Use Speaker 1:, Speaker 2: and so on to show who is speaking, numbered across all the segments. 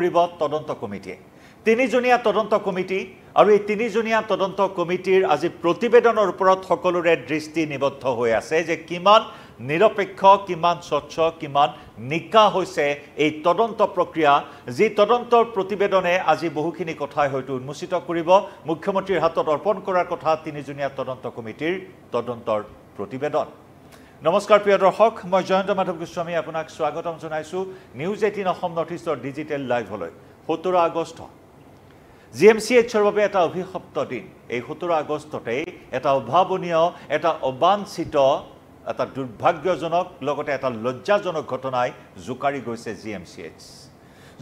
Speaker 1: কৰিব তদন্ত কমিটিয়ে তিনিজনীয়া তদন্ত কমিটি আৰু এই তিনিজনীয়া তদন্ত কমিটিৰ আজি প্ৰতিবেদনৰ ওপৰত সকলোৰে দৃষ্টি নিবদ্ধ হৈ আছে যে কিমান নিৰপেক্ষ কিমান স্বচ্ছ কিমান নিকা হৈছে এই তদন্ত প্ৰক্ৰিয়া যি তদন্তৰ প্ৰতিবেদনে আজি বহুখিনি কথাই হয়তো উন্মোচিত কৰিব মুখ্যমন্ত্ৰীৰ হাতত অৰ্পণ কৰাৰ কথা তিনিজনীয়া তদন্ত কমিটিৰ তদন্তৰ প্ৰতিবেদন নমস্কাৰ প্ৰিয় দৰ্শক মই জয়ন্ত মাধৱ গোস্বামী আপোনাক স্বাগতম জনাইছো নিউজ 18 অসম নৰ্থ ইষ্টৰ ডিজিটেল লাইভলৈ 17 আগষ্ট জিএমচিএইচৰ বাবে এটা অভিশপ্ত দিন এই 17 আগষ্টতে এটা অভাৱনীয় এটা অবাঞ্ছিত এটা দুৰ্ভাগ্যজনক লগতে এটা লজ্জাজনক ঘটনাই জুকাৰি গৈছে জিএমচিএইচ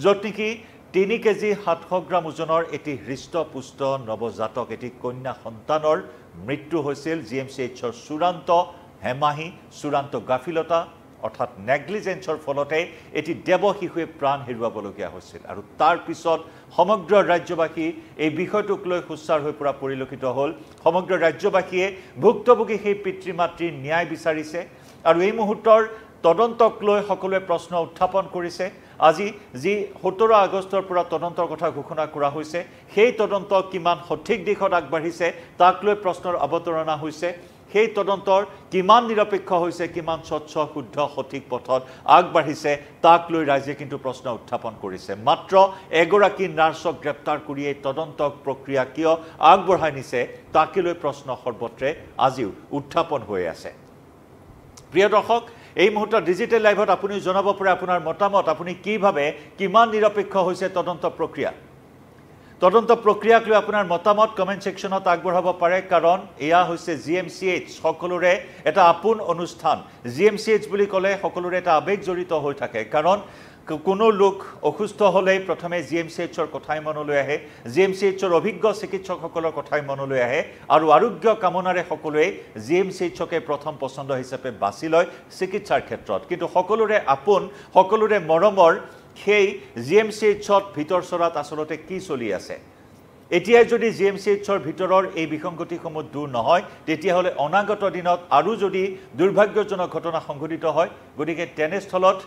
Speaker 1: য'ত নেকি 3 কেজি 700 গ্ৰাম ওজনৰ এটি হৃষ্টপুষ্ট নৱজাতক এটি কন্যা সন্তানৰ মৃত্যু হৈছিল জিএমচিএইচৰ চূড়ান্ত হেমাহি চূড়ান্ত গাফিলতা অৰ্থাৎ নেগলিজেন্সৰ ফলতে এটি দেৱ শিশুৱে প্ৰাণ হেৰুৱাবলগীয়া হৈছিল আৰু তাৰ পিছত সমগ্ৰ ৰাজ্যবাসী এই বিষয়টোক লৈ হুঁচাৰ হৈ পৰা পৰিলক্ষিত হ'ল সমগ্ৰ ৰাজ্যবাসীয়ে ভুক্তভোগী সেই পিতৃ মাতৃৰ ন্যায় বিচাৰিছে আৰু এই মুহূৰ্তৰ তদন্তক লৈ সকলোৱে প্ৰশ্ন উত্থাপন কৰিছে আজি যি 17 আগষ্টৰ পৰা তদন্তৰ কথা ঘোষণা কৰা হৈছে সেই তদন্ত কিমান সঠিক দিশত আগবাঢ়িছে তাক লৈ প্ৰশ্নৰ অৱতাৰণা হৈছে সেই তদন্তৰ কিমান নিৰপেক্ষ হৈছে কিমান স্বচ্ছ শুদ্ধ সঠিক পথত আগবাঢ়িছে তাক লৈ ৰাইজে কিন্তু প্ৰশ্ন উত্থাপন কৰিছে মাত্ৰ এগৰাকী নাৰ্ছক গ্ৰেপ্তাৰ কৰি এই তদন্ত প্ৰক্ৰিয়া কিয় আগবঢ়াই নিছে তাকে লৈ প্ৰশ্ন সৰ্বত্ৰে আজিও উত্থাপন হৈ আছে প্ৰিয় দৰ্শক এই মুহূৰ্তত ডিজিটেল লাইভত আপুনি জনাব পাৰে আপোনাৰ মতামত আপুনি কি ভাবে কিমান নিৰপেক্ষ হৈছে তদন্ত প্ৰক্ৰিয়া তদন্ত প্ৰক্ৰিয়াক লৈ আপোনাৰ মতামত কমেন্ট সেকশনত আগবঢ়াব পাৰে কাৰণ এয়া হৈছে জিএমচিএইচ সকলোৰে এটা আপোন অনুষ্ঠান জিএমচিএইচ বুলি ক'লে সকলোৰে এটা আবেগ জড়িত হৈ থাকে কাৰণ কোনো লোক অসুস্থ হ'লে প্ৰথমে জিএমচিএইচৰ কথাই মনলৈ আহে জিএমচিএইচৰ অভিজ্ঞ চিকিৎসকসকলৰ কথাই মনলৈ আহে আৰু আৰোগ্য কামনাৰে সকলোৱে জিএমচিএইচকে প্ৰথম পছন্দ হিচাপে বাছি লয় চিকিৎসাৰ ক্ষেত্ৰত কিন্তু সকলোৰে আপোন সকলোৰে মৰমৰ সেই জিএমচিএইচত ভিতৰ চৰাত আসলতে কি চলি আছে এতিয়া যদি জিএমচিএইচৰ ভিতৰৰ এই বিসংগতিসমূহ দূৰ নহয় তেতিয়া হলে অনাগত দিনত আৰু যদি দুৰ্ভাগ্যজনক ঘটনা সংঘটিত হয় গতিকে তেনেস্থলত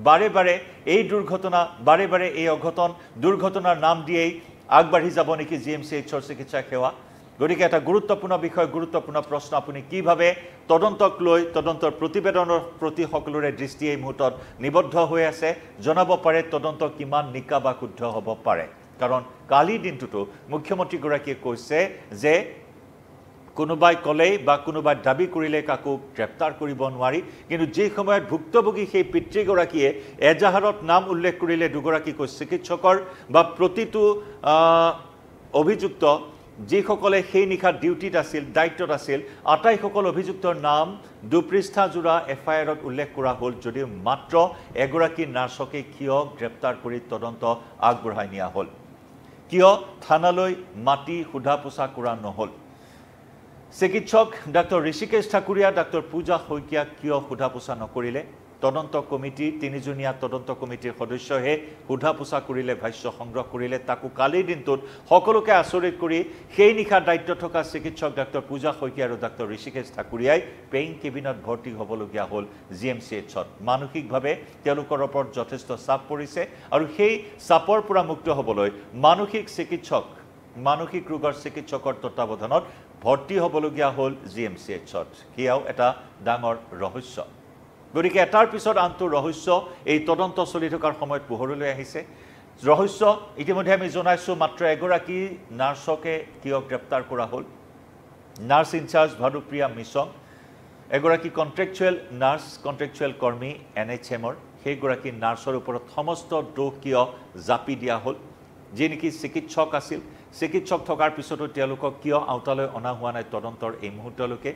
Speaker 1: বাৰে বাৰে এই দুৰ্ঘটনা বাৰে বাৰে এই অঘটন দুৰ্ঘটনাৰ নাম দিয়েই আগবাঢ়ি যাব নেকি জিএমচিএইচৰ চিকিৎসা সেৱা গতিকে এটা গুৰুত্বপূৰ্ণ বিষয় গুৰুত্বপূৰ্ণ প্ৰশ্ন আপুনি কি ভাবে তদন্তক লৈ তদন্তৰ প্ৰতিবেদনৰ প্ৰতি সকলোৰে দৃষ্টি এই মুহূৰ্তত নিবদ্ধ হৈ আছে জনাব পাৰে তদন্ত কিমান নিকা বা শুদ্ধ হ'ব পাৰে কাৰণ কালি দিনটোতো মুখ্যমন্ত্ৰী গৰাকীয়ে কৈছে যে কোনোবাই কলেই বা কোনোবাই দাবী কৰিলে কাকো গ্ৰেপ্তাৰ কৰিব নোৱাৰি কিন্তু যে সময়ত ভুক্তভোগী সেই পিতৃগৰাকীয়ে এজাহাৰত নাম উল্লেখ কৰিলে দুগৰাকীকৈ চিকিৎসকৰ বা প্ৰতিটো অভিযুক্ত যিসকলে সেই নিশা ডিউটিত আছিল দায়িত্বত আছিল আটাইসকল অভিযুক্তৰ নাম দুপৃষ্ঠা জোৰা এফআইআৰত উল্লেখ কৰা হ'ল যদিও মাত্ৰ এগৰাকী নাৰ্ছকে কিয় গ্ৰেপ্তাৰ কৰি তদন্ত আগবঢ়াই নিয়া হ'ল কিয় থানালৈ মাটি সোধা পোছা কৰা নহ'ল চিকিৎসক ডাক্তৰ ঋষিকেশ ঠাকুৰীয়া ডাক্তৰ পূজা শইকীয়া কিয় সোধা পোছা নকৰিলে তদন্ত কমিটি তিনিজনীয়া তদন্ত কমিটিৰ সদস্যহে সোধা পোছা কৰিলে ভাষ্য সংগ্ৰহ কৰিলে তাকো কালিৰ দিনটোত সকলোকে আচৰিত কৰি সেই নিশা দায়িত্ব থকা চিকিৎসক ডাক্তৰ পূজা শইকীয়া আৰু ডাক্তৰ ঋষিকেশ ঠাকুৰীয়াই পেইং কেবিনত ভৰ্তি হ'বলগীয়া হ'ল জিএমচিএইচত মানসিকভাৱে তেওঁলোকৰ ওপৰত যথেষ্ট চাপ পৰিছে আৰু সেই চাপৰ পৰা মুক্ত হ'বলৈ মানসিক চিকিৎসক মানসিক ৰোগৰ চিকিৎসকৰ তত্ত্বাৱধানত ভৰ্তি হ'বলগীয়া হ'ল জিএমচিএইচত সেয়াও এটা ডাঙৰ ৰহস্য গতিকে এটাৰ পিছত আনটো ৰহস্য এই তদন্ত চলি থকাৰ সময়ত পোহৰলৈ আহিছে ৰহস্য ইতিমধ্যে আমি জনাইছো মাত্ৰ এগৰাকী নাৰ্ছকে কিয় গ্ৰেপ্তাৰ কৰা হ'ল নাৰ্ছ ইনচাৰ্জ ভানুপ্ৰিয়া মিছং এগৰাকী কন্ট্ৰেকচুৱেল নাৰ্ছ কন্ট্ৰেকচুৱেল কৰ্মী এনএইচএমৰ সেইগৰাকী নাৰ্ছৰ ওপৰত সমস্ত দোষ কিয় জাপি দিয়া হ'ল যি নেকি চিকিৎসক আছিল চিকিৎসক থকাৰ পিছতো তেওঁলোকক কিয় আওতালৈ অনা হোৱা নাই তদন্তৰ এই মুহূৰ্তলৈকে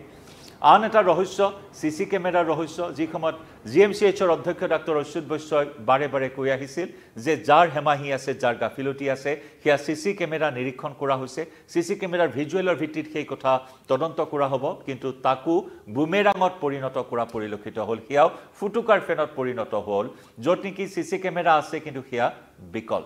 Speaker 1: আন এটা ৰহস্য সিসি কেমেৰাৰ ৰহস্য যি সময়ত জিএমচিএইচৰ অধ্যক্ষ ডাক্তৰ অচ্যুত বৈশ্যই বাৰে বাৰে কৈ আহিছিল যে যাৰ হেমাহি আছে যাৰ গাফিলতি আছে সেয়া সিসি কেমেৰা নিৰীক্ষণ কৰা হৈছে সিসি কেমেৰাৰ ভিজুৱেলৰ ভিত্তিত সেই কথা তদন্ত কৰা হ'ব কিন্তু তাকো বুমেৰাঙত পৰিণত কৰা পৰিলক্ষিত হ'ল সেয়াও ফুটুকাৰ ফেনত পৰিণত হ'ল য'ত নেকি সিসি কেমেৰা আছে কিন্তু সেয়া বিকল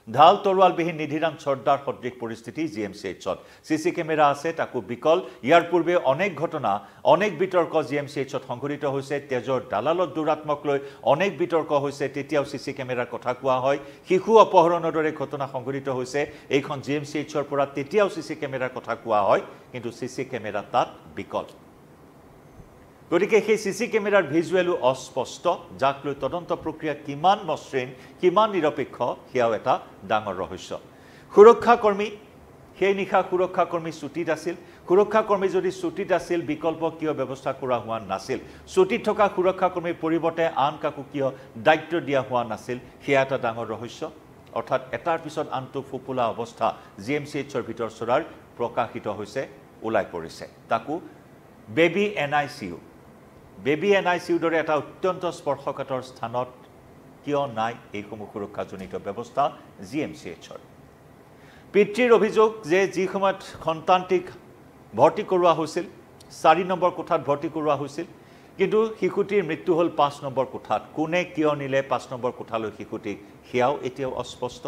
Speaker 1: ঢাল তৰোৱালবিহীন নিধিৰাম চৰ্দাৰ সদৃশ পৰিস্থিতি GMCHত CC কেমেৰা আছে তাকো বিকল ইয়াৰ পূৰ্বে অনেক ঘটনা অনেক বিতৰ্ক GMCHত সংঘটিত হৈছে তেজৰ দালালত দুৰাত্মক লৈ অনেক বিতৰ্ক হৈছে তেতিয়াও CC কেমেৰাৰ কথা কোৱা হয় শিশু অপহৰণৰ দৰে ঘটনা সংঘটিত হৈছে এইখন GMCHৰ পৰা তেতিয়াও CC কেমেৰাৰ কথা কোৱা হয় কিন্তু CC কেমেৰা তাত বিকল গতিকে সেই CC কেমেৰাৰ ভিজুৱেলো অস্পষ্ট যাক লৈ তদন্ত প্ৰক্ৰিয়া কিমান মসৃণ কিমান নিৰপেক্ষ হেয়াও এটা ডাঙৰ ৰহস্য সুৰক্ষাকৰ্মী সেই নিশা সুৰক্ষাকৰ্মী ছুটিত আছিল সুৰক্ষাকৰ্মী যদি ছুটিত আছিল বিকল্প কিয় ব্যৱস্থা কৰা হোৱা নাছিল ছুটিত থকা সুৰক্ষাকৰ্মীৰ পৰিৱৰ্তে আন কাকো কিয় দায়িত্ব দিয়া হোৱা নাছিল হেয়া এটা ডাঙৰ ৰহস্য অৰ্থাৎ এটাৰ পিছত আনটো ফুপুলা অৱস্থা GMCHৰ ভিতৰ চৰাৰ প্ৰকাশিত হৈছে ওলাই পৰিছে তাকো বেবী NICU দৰে এটা অত্যন্ত স্পৰ্শকাতৰ স্থানত কিয় নাই এইসমূহ সুৰক্ষাজনিত ব্যৱস্থা GMCHৰ পিতৃৰ অভিযোগ যে যি সময়ত সন্তানটিক ভৰ্তি কৰোৱা হৈছিল 4 নম্বৰ কোঠাত ভৰ্তি কৰোৱা হৈছিল কিন্তু শিশুটিৰ মৃত্যু হ'ল 5 নম্বৰ কোঠাত কোনে কিয় নিলে 5 নম্বৰ কোঠালৈ শিশুটিক হেয়াও এতিয়াও অস্পষ্ট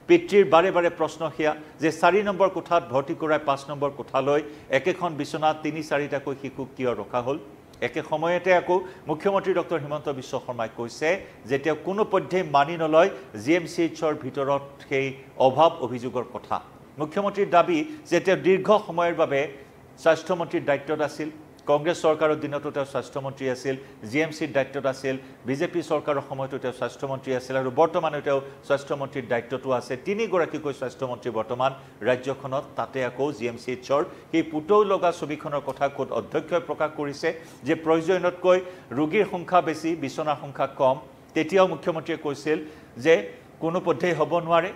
Speaker 1: পিতৃৰ বাৰে বাৰে প্ৰশ্ন হেয়া যে 4 নম্বৰ কোঠাত ভৰ্তি কৰাই 5 নম্বৰ কোঠালৈ একেখন বিছনা 3-4টাকৈ শিশু কিয় ৰখা হ'ল একে সময়তে আকৌ মুখ্যমন্ত্ৰী ডক্টৰ হিমন্ত বিশ্ব শৰ্মাই কৈছে যে তেওঁ কোনো পধ্যে মানি নলয় GMCHৰ ভিতৰত সেই অভাৱ অভিযোগৰ কথা মুখ্যমন্ত্ৰীৰ দাবী যে তেওঁ দীৰ্ঘ সময়ৰ বাবে স্বাস্থ্যমন্ত্ৰীৰ দায়িত্বত আছিল কংগ্ৰেছ চৰকাৰৰ দিনতো তেওঁ স্বাস্থ্যমন্ত্ৰী আছিল GMCৰ দায়িত্বত আছিল বিজেপি চৰকাৰৰ সময়তো তেওঁ স্বাস্থ্যমন্ত্ৰী আছিল আৰু বৰ্তমানে তেওঁ স্বাস্থ্যমন্ত্ৰীৰ দায়িত্বটো আছে তিনিগৰাকীকৈ স্বাস্থ্যমন্ত্ৰী বৰ্তমান ৰাজ্যখনত তাতে আকৌ GMCHৰ সেই পুতৌ লগা ছবিখনৰ কথা কোট অধ্যক্ষই প্ৰকাশ কৰিছে যে প্ৰয়োজনতকৈ ৰোগীৰ সংখ্যা বেছি বিছনাৰ সংখ্যা কম তেতিয়াও মুখ্যমন্ত্ৰীয়ে কৈছিল যে কোনো পদ্ধতি হ'ব নোৱাৰে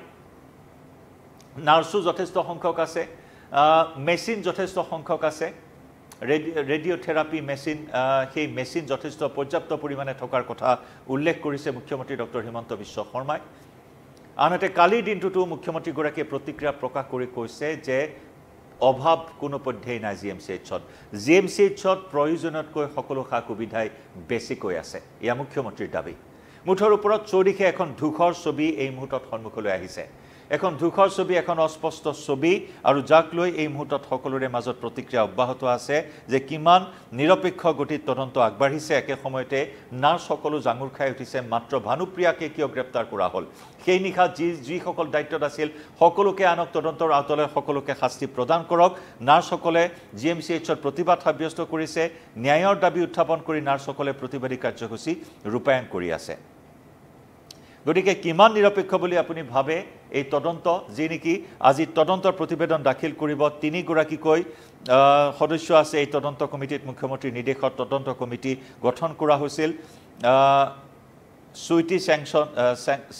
Speaker 1: নাৰ্ছো যথেষ্ট সংখ্যক আছে মেচিন যথেষ্ট সংখ্যক আছে ৰেডিঅ'থেৰাপি মেচিন সেই মেচিন যথেষ্ট পৰ্যাপ্ত পৰিমাণে থকাৰ কথা উল্লেখ কৰিছে মুখ্যমন্ত্ৰী ডক্টৰ হিমন্ত বিশ্ব শৰ্মাই আনহাতে কালিৰ দিনটোতো মুখ্যমন্ত্ৰীগৰাকীয়ে প্ৰতিক্ৰিয়া প্ৰকাশ কৰি কৈছে যে অভাৱ কোনো পধ্যেই নাই GMCHত প্ৰয়োজনতকৈ সকলো সা সুবিধাই বেছিকৈ আছে এয়া মুখ্যমন্ত্ৰীৰ দাবী মুঠৰ ওপৰত চৌদিশে এখন ধূসৰ ছবি এই মুহূৰ্তত সন্মুখলৈ আহিছে এখন ধূসৰ ছবি এখন অস্পষ্ট ছবি আৰু যাক লৈ এই মুহূৰ্তত সকলোৰে মাজত প্ৰতিক্ৰিয়া অব্যাহত আছে যে কিমান নিৰপেক্ষ গতিত তদন্ত আগবাঢ়িছে একে সময়তে নাৰ্ছ সকলো জাঙুৰ খাই উঠিছে মাত্ৰ ভানুপ্ৰিয়াকে কিয় গ্ৰেপ্তাৰ কৰা হ'ল সেই নিশা যিসকল দায়িত্বত আছিল সকলোকে আনক তদন্তৰ আওতালৈ সকলোকে শাস্তি প্ৰদান কৰক নাৰ্ছসকলে GMCHৰ প্ৰতিবাদ সাব্যস্ত কৰিছে ন্যায়ৰ দাবী উত্থাপন কৰি নাৰ্ছসকলে প্ৰতিবাদী কাৰ্যসূচী ৰূপায়ণ কৰি আছে গতিকে কিমান নিৰপেক্ষ বুলি আপুনি ভাবে এই তদন্ত যে নেকি আজি তদন্তৰ প্ৰতিবেদন দাখিল কৰিব তিনিগৰাকীকৈ সদস্য আছে এই তদন্ত কমিটিত মুখ্যমন্ত্ৰীৰ নিৰ্দেশত তদন্ত কমিটি গঠন কৰা হৈছিল সুইটি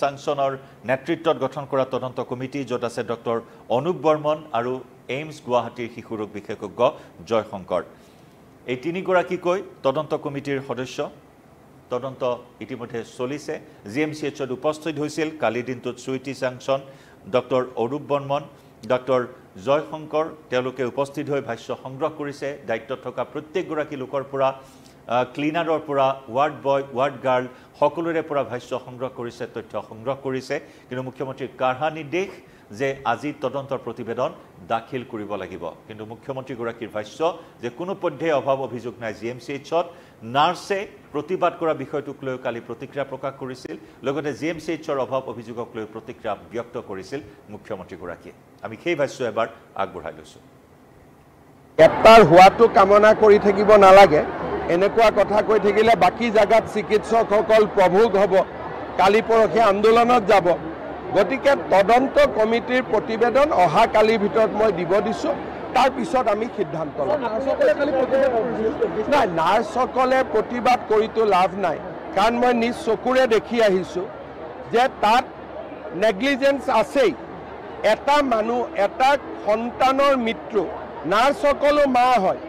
Speaker 1: সাংচনৰ নেতৃত্বত গঠন কৰা তদন্ত কমিটি য'ত আছে ডক্টৰ অনুপ বৰ্মন আৰু এইমছ গুৱাহাটীৰ শিশু ৰোগ বিশেষজ্ঞ জয় শংকৰ এই তিনিগৰাকীকৈ তদন্ত কমিটিৰ সদস্য তদন্ত ইতিমধ্যে চলিছে GMCHত উপস্থিত হৈছিল কালি দিনটোত সুইটি সাংচন ডক্টৰ অৰূপ বৰ্মন ডক্টৰ জয় শংকৰ তেওঁলোকে উপস্থিত হৈ ভাষ্য সংগ্ৰহ কৰিছে দায়িত্বত থকা প্ৰত্যেকগৰাকী লোকৰ পৰা ক্লিনাৰৰ পৰা ৱাৰ্ড বয় ৱাৰ্ড গাৰ্ল সকলোৰে পৰা ভাষ্য সংগ্ৰহ কৰিছে তথ্য সংগ্ৰহ কৰিছে কিন্তু মুখ্যমন্ত্ৰীৰ কাঢ়া নিৰ্দেশ যে আজি তদন্তৰ প্ৰতিবেদন দাখিল কৰিব লাগিব কিন্তু মুখ্যমন্ত্ৰীগৰাকীৰ ভাষ্য যে কোনো পধ্যে অভাৱ অভিযোগ নাই GMCHত নাৰ্ছে প্ৰতিবাদ কৰা বিষয়টোক লৈ কালি প্ৰতিক্ৰিয়া প্ৰকাশ কৰিছিল লগতে GMCHৰ অভাৱ অভিযোগক লৈ প্ৰতিক্ৰিয়া ব্যক্ত কৰিছিল মুখ্যমন্ত্ৰীগৰাকীয়ে আমি সেই ভাষ্য এবাৰ আগবঢ়াই লৈছোঁ
Speaker 2: এটাৰ হোৱাটো কামনা কৰি থাকিব নালাগে এনেকুৱা কথা কৈ থাকিলে বাকি জাগাত চিকিৎসকসকল প্ৰভোগ হ'ব কালি পৰহি আন্দোলনত যাব গতিকে তদন্ত কমিটিৰ প্ৰতিবেদন অহা কালিৰ ভিতৰত মই দিব দিছোঁ তাৰ পিছত আমি সিদ্ধান্ত ল'ম নাই নাৰ্ছসকলে প্ৰতিবাদ কৰিতো লাভ নাই কাৰণ মই নিজ চকুৰে দেখি আহিছোঁ যে তাত নেগলিজেন্স আছেই এটা মানুহ এটা সন্তানৰ মৃত্যু নাৰ্ছসকলো মা হয়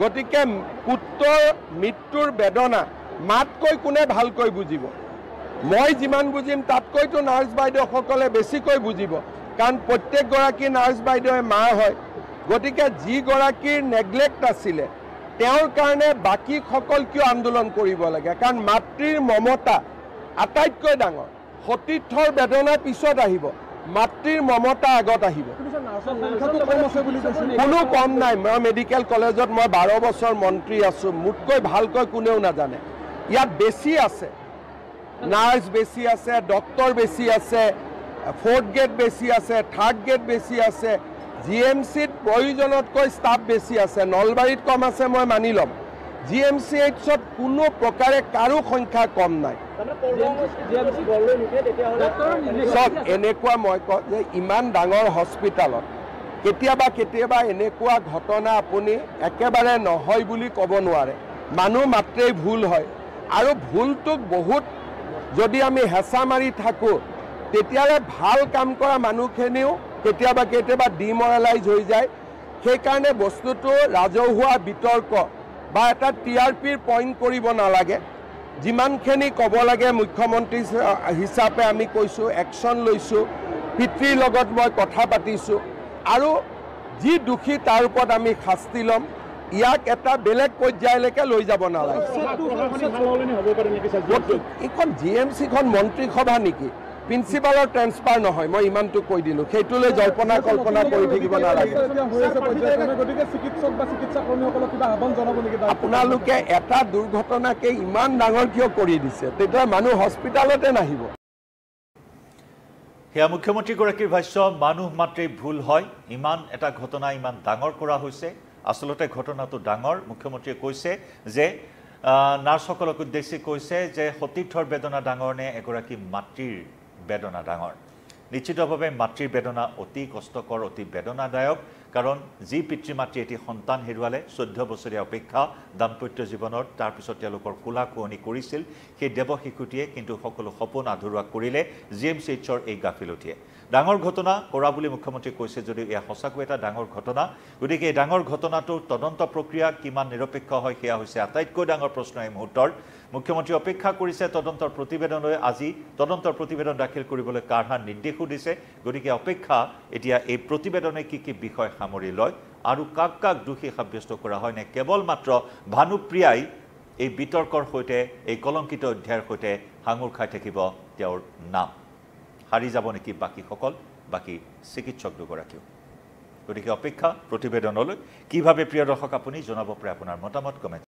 Speaker 2: গতিকে পুত্ৰৰ মৃত্যুৰ বেদনা মাতকৈ কোনে ভালকৈ বুজিব মই যিমান বুজিম তাতকৈতো নাৰ্ছ বাইদেউসকলে বেছিকৈ বুজিব কাৰণ প্ৰত্যেকগৰাকী নাৰ্ছ বাইদেৱে মা হয় গতিকে যিগৰাকীৰ নেগলেক্ট আছিলে তেওঁৰ কাৰণে বাকীসকল কিয় আন্দোলন কৰিব লাগে কাৰণ মাতৃৰ মমতা আটাইতকৈ ডাঙৰ সতীৰ্থৰ বেদনা পিছত আহিব মাতৃৰ মমতা আগত আহিব কোনো কম নাই মই মেডিকেল কলেজত মই 12 বছৰ মন্ত্ৰী আছো মোতকৈ ভালকৈ কোনেও নাজানে ইয়াত বেছি আছে নাৰ্ছ বেছি আছে ডক্টৰ বেছি আছে 4th গ্ৰেড বেছি আছে 3rd গ্ৰেড বেছি আছে জিএমচিত প্ৰয়োজনতকৈ ষ্টাফ বেছি আছে নলবাৰীত কম আছে মই মানি ল'ম জিএমচিএইচত কোনো প্ৰকাৰে কাৰো সংখ্যা কম নাই চব এনেকুৱা মই কওঁ যে ইমান ডাঙৰ হস্পিটেলত কেতিয়াবা এনেকুৱা ঘটনা আপুনি একেবাৰে নহয় বুলি ক'ব নোৱাৰে মানুহ মাত্ৰেই ভুল হয় আৰু ভুলটোক বহুত যদি আমি হেঁচা মাৰি থাকোঁ তেতিয়ালে ভাল কাম কৰা মানুহখিনিও কেতিয়াবা ডিমৰেলাইজ হৈ যায় সেইকাৰণে বস্তুটো ৰাজহুৱা বিতৰ্ক বা এটা টিআৰপিৰ পইণ্ট কৰিব নালাগে যিমানখিনি ক'ব লাগে মুখ্যমন্ত্ৰী হিচাপে আমি কৈছোঁ একশ্যন লৈছোঁ পিতৃৰ লগত মই কথা পাতিছোঁ আৰু যি দোষী তাৰ ওপৰত আমি শাস্তি ল'ম ইয়াক এটা বেলেগ পৰ্যায়লৈকে লৈ যাব নালাগে এইখন জিএমচিখন মন্ত্ৰী সভা নেকি প্ৰিন্সিপালৰ ট্ৰেন্সফাৰ নহয় মই ইমানটো কৈ দিলোঁ সেইটোলৈ জল্পনা কল্পনা কৰি থাকিব নালাগে আপোনালোকে এটা দুৰ্ঘটনাকে ইমান ডাঙৰ কিয় কৰি দিছে তেতিয়া মানুহ হস্পিটেলতে নাহিব
Speaker 1: সেয়া মুখ্যমন্ত্ৰীগৰাকীৰ ভাষ্য মানুহ মাত্ৰেই ভুল হয় ইমান এটা ঘটনা ইমান ডাঙৰ কৰা হৈছে আসলতে ঘটনাটো ডাঙৰ মুখ্যমন্ত্ৰীয়ে কৈছে যে নাৰ্ছসকলক উদ্দেশ্যি কৈছে যে সতীৰ্থৰ বেদনা ডাঙৰ নে এগৰাকী মাতৃৰ বেদনা ডাঙৰ নিশ্চিতভাৱে মাতৃৰ বেদনা অতি কষ্টকৰ অতি বেদনাদায়ক কাৰণ যি পিতৃ মাতৃ এটি সন্তান হেৰুৱালে 14 বছৰীয়া অপেক্ষা দাম্পত্য জীৱনৰ তাৰ পিছত তেওঁলোকৰ কোলা কোৱনি কৰিছিল সেই দেৱ শিশুটিয়ে কিন্তু সকলো সপোন আধৰুৱা কৰিলে জিএমচিএইচৰ এই গাফিলতিয়ে ডাঙৰ ঘটনা কৰা বুলি মুখ্যমন্ত্ৰী কৈছে যদি এয়া সঁচাকৈ এটা ডাঙৰ ঘটনা গতিকে এই ডাঙৰ ঘটনাটো তদন্ত প্ৰক্ৰিয়া কিমান নিৰপেক্ষ হয় সেয়া হৈছে আটাইতকৈ ডাঙৰ প্ৰশ্ন এই মুহূৰ্তৰ মুখ্যমন্ত্ৰী অপেক্ষা কৰিছে তদন্তৰ প্ৰতিবেদনলৈ আজি তদন্তৰ প্ৰতিবেদন দাখিল কৰিবলৈ কাঢ়া নিৰ্দেশো দিছে গতিকে অপেক্ষা এতিয়া এই প্ৰতিবেদনে কি কি বিষয় সামৰি লয় আৰু কাক কাক দোষী সাব্যস্ত কৰা হয় নে কেৱল মাত্ৰ ভানুপ্ৰিয়াই এই বিতৰ্কৰ সৈতে এই কলংকিত অধ্যায়ৰ সৈতে হাঙুৰ খাই থাকিব তেওঁৰ নাম হাৰি যাব নেকি বাকী চিকিৎসক দুগৰাকীও গতিকে অপেক্ষা প্ৰতিবেদনলৈ কিভাৱে প্ৰিয় দৰ্শক আপুনি জনাব পাৰে আপোনাৰ মতামত কমেণ্ট